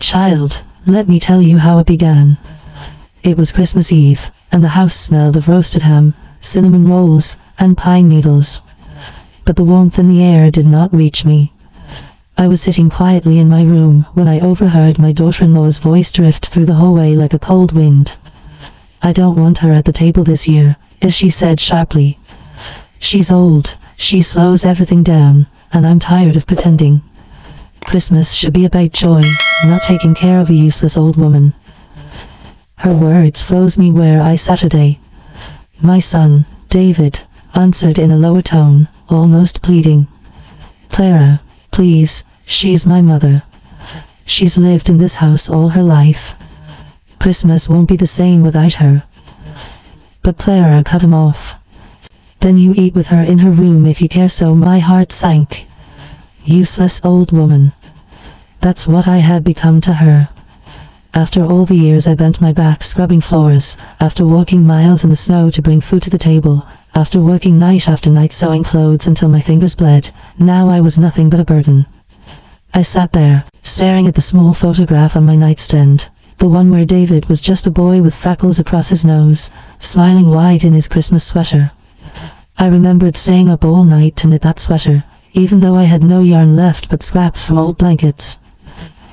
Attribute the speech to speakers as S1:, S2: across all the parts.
S1: Child, let me tell you how it began. It was Christmas Eve, and the house smelled of roasted ham, cinnamon rolls, and pine needles. But the warmth in the air did not reach me. I was sitting quietly in my room when I overheard my daughter-in-law's voice drift through the hallway like a cold wind. "I don't want her at the table this year," she said sharply. "She's old, she slows everything down, and I'm tired of pretending. Christmas should be about joy, not taking care of a useless old woman." Her words froze me where I sat. "My son, David," answered in a lower tone, almost pleading. "Clara, please, she's my mother. She's lived in this house all her life. Christmas won't be the same without her." But Clara cut him off. "Then you eat with her in her room if you care so." My heart sank. Useless old woman. That's what I had become to her. After all the years I bent my back scrubbing floors, after walking miles in the snow to bring food to the table, after working night after night sewing clothes until my fingers bled, now I was nothing but a burden. I sat there, staring at the small photograph on my nightstand, the one where David was just a boy with freckles across his nose, smiling wide in his Christmas sweater. I remembered staying up all night to knit that sweater, even though I had no yarn left but scraps from old blankets.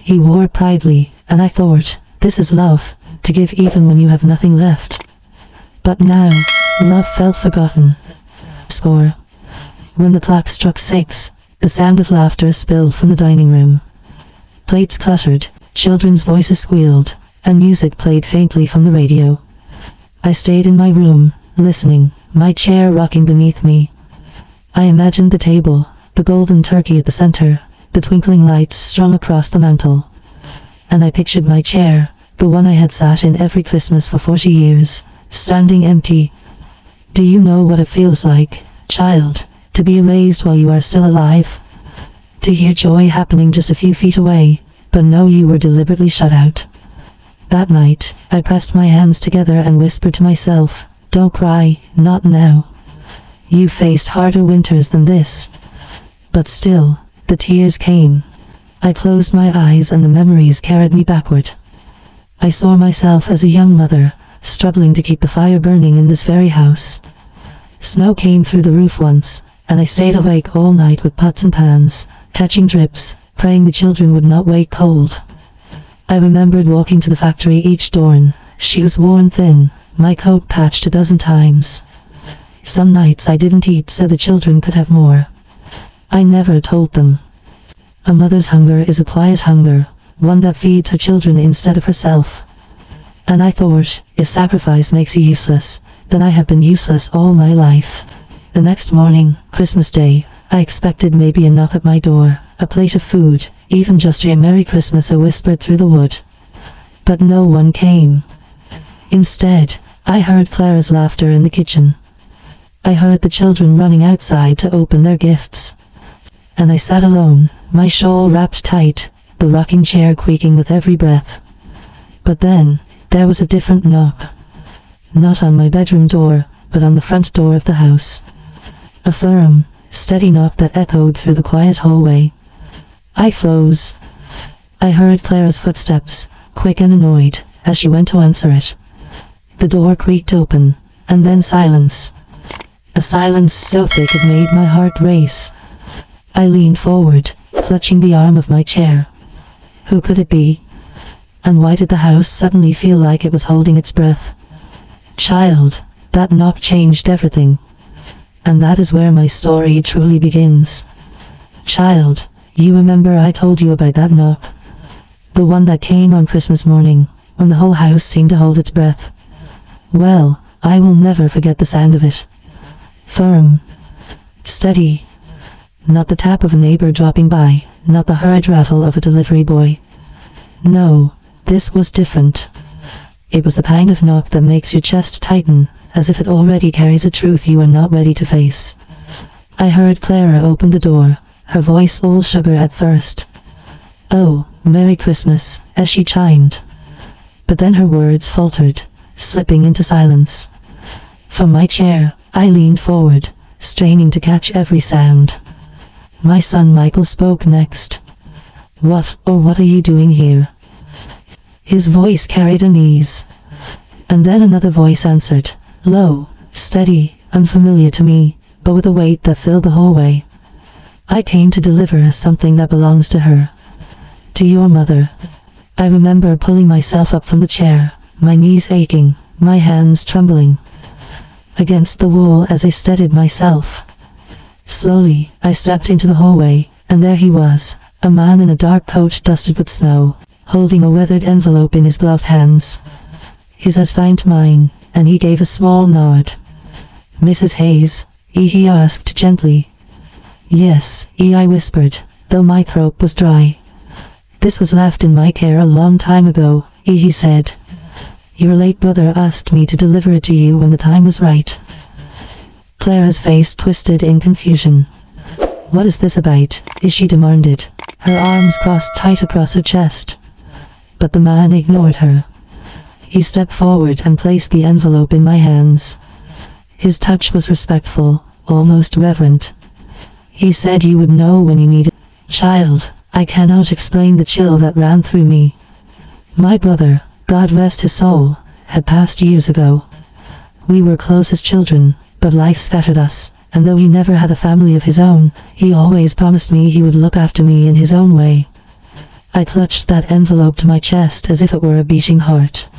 S1: He wore it proudly, and I thought, this is love, to give even when you have nothing left. But now, love felt forgotten. Score. When the clock struck 6, the sound of laughter spilled from the dining room. Plates clattered, children's voices squealed, and music played faintly from the radio. I stayed in my room, listening, my chair rocking beneath me. I imagined the table, the golden turkey at the center, the twinkling lights strung across the mantel. And I pictured my chair, the one I had sat in every Christmas for 40 years, standing empty. Do you know what it feels like, child, to be erased while you are still alive? To hear joy happening just a few feet away, but know you were deliberately shut out. That night, I pressed my hands together and whispered to myself, "Don't cry, not now. You faced harder winters than this." But still, the tears came. I closed my eyes and the memories carried me backward. I saw myself as a young mother, struggling to keep the fire burning in this very house. Snow came through the roof once, and I stayed awake all night with pots and pans, catching drips, praying the children would not wake cold. I remembered walking to the factory each dawn, shoes worn thin, my coat patched a dozen times. Some nights I didn't eat so the children could have more. I never told them. A mother's hunger is a quiet hunger, one that feeds her children instead of herself. And I thought, if sacrifice makes you useless, then I have been useless all my life. The next morning, Christmas Day, I expected maybe a knock at my door, a plate of food, even just a Merry Christmas whispered through the wood. But no one came. Instead, I heard Clara's laughter in the kitchen. I heard the children running outside to open their gifts. And I sat alone, my shawl wrapped tight, the rocking chair creaking with every breath. But then, there was a different knock. Not on my bedroom door, but on the front door of the house. A firm, steady knock that echoed through the quiet hallway. I froze. I heard Clara's footsteps, quick and annoyed, as she went to answer it. The door creaked open, and then silence. A silence so thick it made my heart race. I leaned forward, clutching the arm of my chair. Who could it be? And why did the house suddenly feel like it was holding its breath? Child, that knock changed everything. And that is where my story truly begins. Child, you remember I told you about that knock? The one that came on Christmas morning, when the whole house seemed to hold its breath. Well, I will never forget the sound of it. Firm. Steady. Not the tap of a neighbor dropping by, not the hurried rattle of a delivery boy. No, this was different. It was the kind of knock that makes your chest tighten, as if it already carries a truth you are not ready to face. I heard Clara open the door, her voice all sugar at first. "Oh, Merry Christmas," as she chimed. But then her words faltered, slipping into silence. From my chair, I leaned forward, straining to catch every sound. My son Michael spoke next. What are you doing here?" His voice carried unease. And then another voice answered, low, steady, unfamiliar to me, but with a weight that filled the hallway. I came to deliver something that belongs to her. To your mother. I remember pulling myself up from the chair, my knees aching, my hands trembling against the wall as I steadied myself. Slowly, I stepped into the hallway, and there he was, a man in a dark coat dusted with snow, holding a weathered envelope in his gloved hands. His eyes found mine, and he gave a small nod. Mrs. Hayes, he asked gently. Yes, I whispered, though my throat was dry. This was left in my care a long time ago, he said. Your late brother asked me to deliver it to you when the time was right. Clara's face twisted in confusion. What is this about? She demanded, her arms crossed tight across her chest. But the man ignored her. He stepped forward and placed the envelope in my hands. His touch was respectful, almost reverent. He said you would know when you needed it. Child, I cannot explain the chill that ran through me. My brother, God rest his soul, had passed years ago. We were close as children, but life scattered us, and though he never had a family of his own, he always promised me he would look after me in his own way. I clutched that envelope to my chest as if it were a beating heart.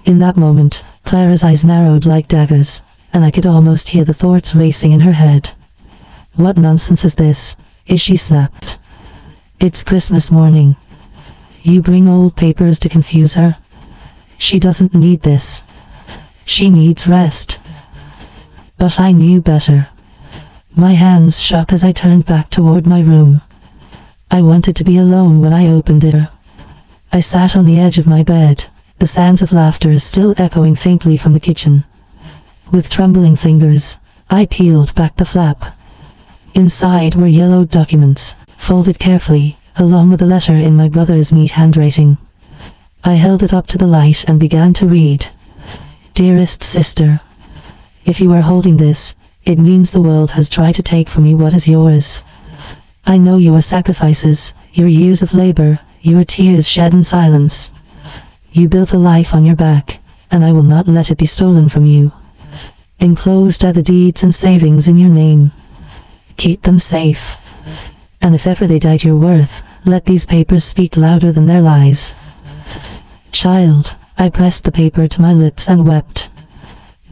S1: In that moment, Clara's eyes narrowed like daggers, and I could almost hear the thoughts racing in her head. What nonsense is this? She snapped. It's Christmas morning. You bring old papers to confuse her? She doesn't need this. She needs rest. But I knew better. My hands shook as I turned back toward my room. I wanted to be alone when I opened it. I sat on the edge of my bed, the sounds of laughter still echoing faintly from the kitchen. With trembling fingers, I peeled back the flap. Inside were yellowed documents, folded carefully, along with a letter in my brother's neat handwriting. I held it up to the light and began to read. Dearest sister, if you are holding this, it means the world has tried to take from you what is yours. I know your sacrifices, your years of labor, your tears shed in silence. You built a life on your back, and I will not let it be stolen from you. Enclosed are the deeds and savings in your name. Keep them safe. And if ever they doubt your worth, let these papers speak louder than their lies. Child, I pressed the paper to my lips and wept.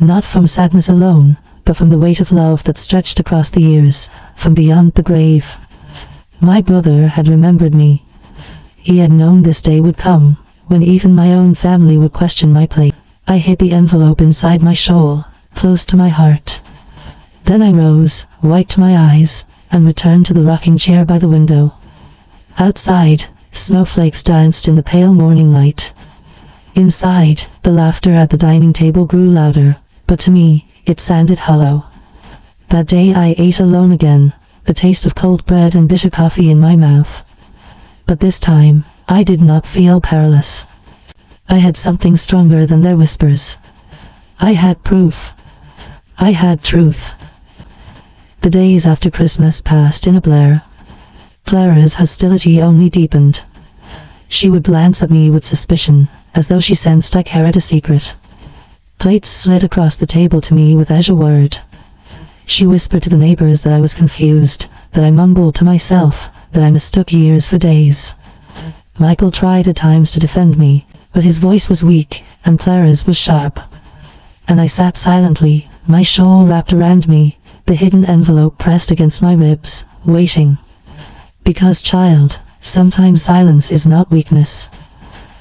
S1: Not from sadness alone, but from the weight of love that stretched across the years, from beyond the grave. My brother had remembered me. He had known this day would come, when even my own family would question my place. I hid the envelope inside my shawl, close to my heart. Then I rose, wiped my eyes, and returned to the rocking chair by the window. Outside, snowflakes danced in the pale morning light. Inside, the laughter at the dining table grew louder, but to me, it sounded hollow. That day I ate alone again, the taste of cold bread and bitter coffee in my mouth. But this time, I did not feel powerless. I had something stronger than their whispers. I had proof. I had truth. The days after Christmas passed in a blur. Clara's hostility only deepened. She would glance at me with suspicion, as though she sensed I carried a secret. Plates slid across the table to me without a word. She whispered to the neighbors that I was confused, that I mumbled to myself, that I mistook years for days. Michael tried at times to defend me, but his voice was weak, and Clara's was sharp. And I sat silently, my shawl wrapped around me, the hidden envelope pressed against my ribs, waiting. Because, child, sometimes silence is not weakness.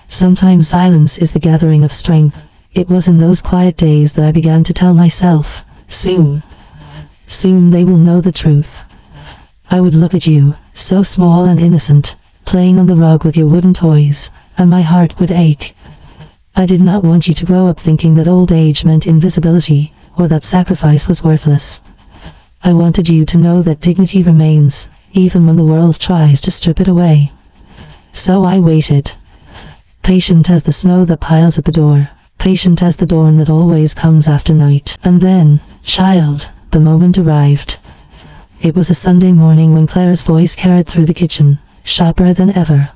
S1: Sometimes silence is the gathering of strength. It was in those quiet days that I began to tell myself, soon they will know the truth. I would look at you, so small and innocent, playing on the rug with your wooden toys, and my heart would ache. I did not want you to grow up thinking that old age meant invisibility, or that sacrifice was worthless. I wanted you to know that dignity remains, even when the world tries to strip it away. So I waited. Patient as the snow that piles at the door, patient as the dawn that always comes after night. And then, child, the moment arrived. It was a Sunday morning when Clara's voice carried through the kitchen, sharper than ever.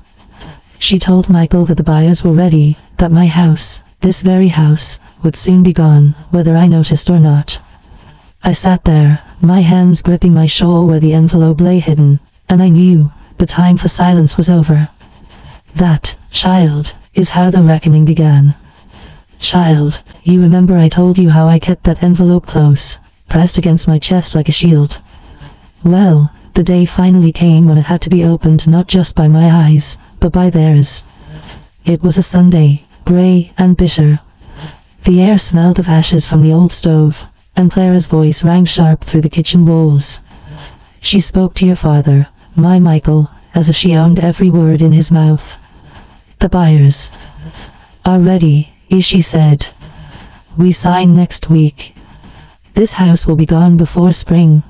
S1: She told Michael that the buyers were ready, that my house, this very house, would soon be gone, whether I noticed or not. I sat there, my hands gripping my shawl where the envelope lay hidden, and I knew the time for silence was over. That, child, is how the reckoning began. Child, you remember I told you how I kept that envelope close, pressed against my chest like a shield? Well, the day finally came when it had to be opened not just by my eyes, but by theirs. It was a Sunday, grey and bitter. The air smelled of ashes from the old stove, and Clara's voice rang sharp through the kitchen walls. She spoke to your father, my Michael, as if she owned every word in his mouth. The buyers are ready, she said. We sign next week. This house will be gone before spring.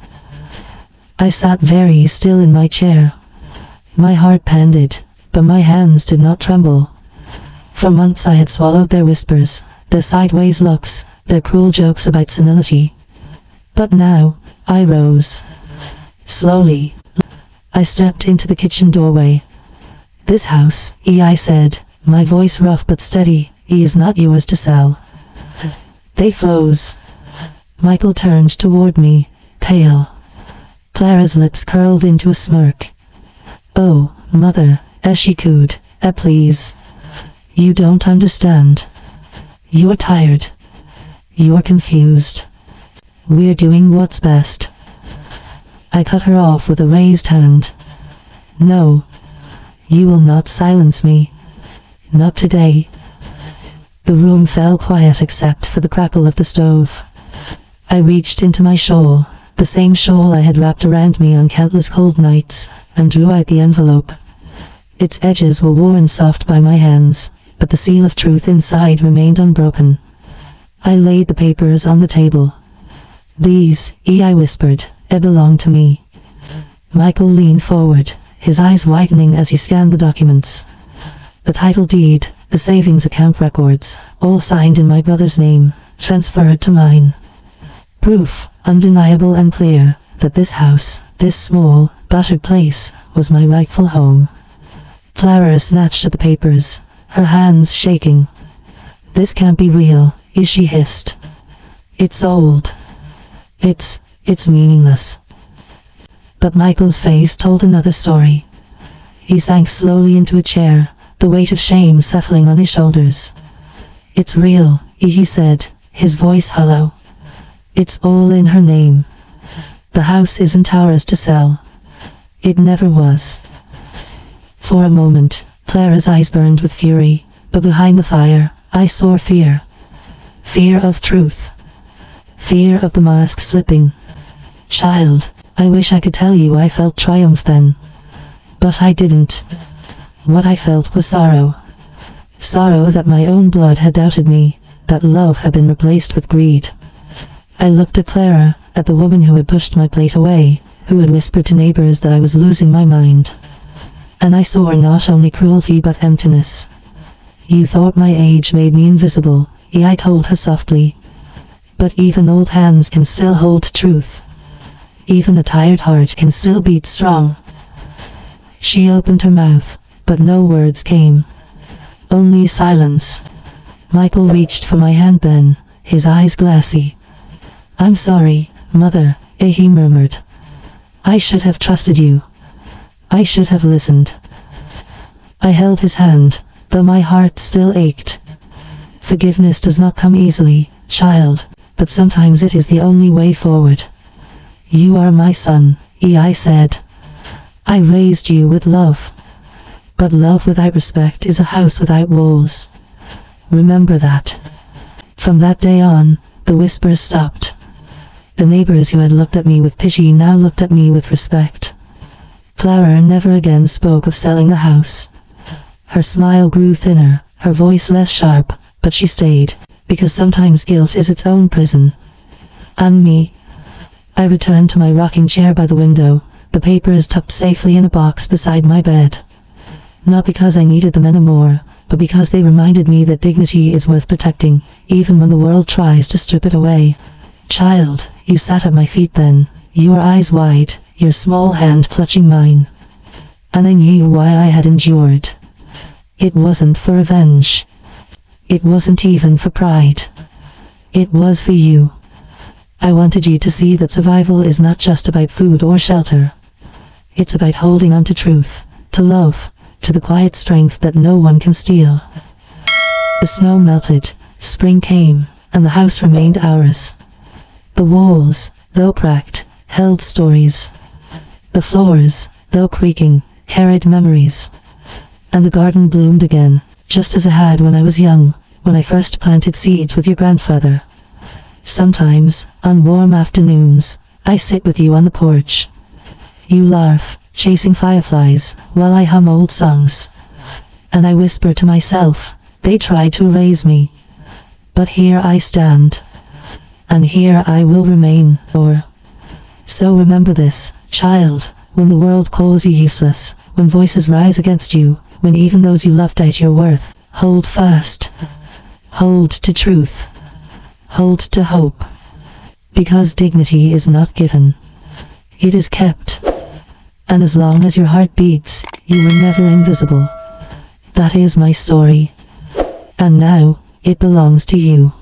S1: I sat very still in my chair. My heart pounded, but my hands did not tremble. For months I had swallowed their whispers, their sideways looks, their cruel jokes about senility. But now, I rose. Slowly, I stepped into the kitchen doorway. This house, I said, my voice rough but steady, is not yours to sell. They froze. Michael turned toward me, pale. Clara's lips curled into a smirk. Oh, mother, as she cooed, please. You don't understand. You're tired. You're confused. We're doing what's best. I cut her off with a raised hand. No. You will not silence me. Not today. The room fell quiet except for the crackle of the stove. I reached into my shawl, the same shawl I had wrapped around me on countless cold nights, and drew out the envelope. Its edges were worn soft by my hands, but the seal of truth inside remained unbroken. I laid the papers on the table. These, I whispered, belong to me. Michael leaned forward, his eyes widening as he scanned the documents. The title deed, the savings account records, all signed in my brother's name, transferred to mine. Proof, undeniable and clear, that this house, this small, battered place, was my rightful home. Clara snatched at the papers, her hands shaking. This can't be real, she hissed. It's old. It's meaningless. But Michael's face told another story. He sank slowly into a chair, the weight of shame settling on his shoulders. It's real, he said, his voice hollow. It's all in her name. The house isn't ours to sell. It never was. For a moment, Clara's eyes burned with fury, but behind the fire, I saw fear. Fear of truth. Fear of the mask slipping. Child, I wish I could tell you I felt triumph then. But I didn't. What I felt was sorrow. Sorrow that my own blood had doubted me, that love had been replaced with greed. I looked at Clara, at the woman who had pushed my plate away, who had whispered to neighbors that I was losing my mind. And I saw not only cruelty but emptiness. You thought my age made me invisible, I told her softly. But even old hands can still hold truth. Even a tired heart can still beat strong. She opened her mouth, but no words came. Only silence. Michael reached for my hand then, his eyes glassy. I'm sorry, Mother, he murmured. I should have trusted you. I should have listened. I held his hand, though my heart still ached. Forgiveness does not come easily, child, but sometimes it is the only way forward. You are my son, I said. I raised you with love. But love without respect is a house without walls. Remember that. From that day on, the whispers stopped. The neighbors who had looked at me with pity now looked at me with respect. Clara never again spoke of selling the house. Her smile grew thinner, her voice less sharp, but she stayed, because sometimes guilt is its own prison. And me. I returned to my rocking chair by the window, the papers tucked safely in a box beside my bed. Not because I needed them anymore, but because they reminded me that dignity is worth protecting, even when the world tries to strip it away. Child, you sat at my feet then, your eyes wide, your small hand clutching mine. And I knew why I had endured. It wasn't for revenge. It wasn't even for pride. It was for you. I wanted you to see that survival is not just about food or shelter. It's about holding on to truth, to love, to the quiet strength that no one can steal. The snow melted, spring came, and the house remained ours. The walls, though cracked, held stories. The floors, though creaking, carried memories. And the garden bloomed again, just as it had when I was young, when I first planted seeds with your grandfather. Sometimes, on warm afternoons, I sit with you on the porch. You laugh, chasing fireflies, while I hum old songs. And I whisper to myself, they tried to erase me. But here I stand. And here I will remain, So remember this, child, when the world calls you useless, when voices rise against you, when even those you love doubt your worth, hold fast. Hold to truth. Hold to hope. Because dignity is not given. It is kept. And as long as your heart beats, you were never invisible. That is my story. And now, it belongs to you.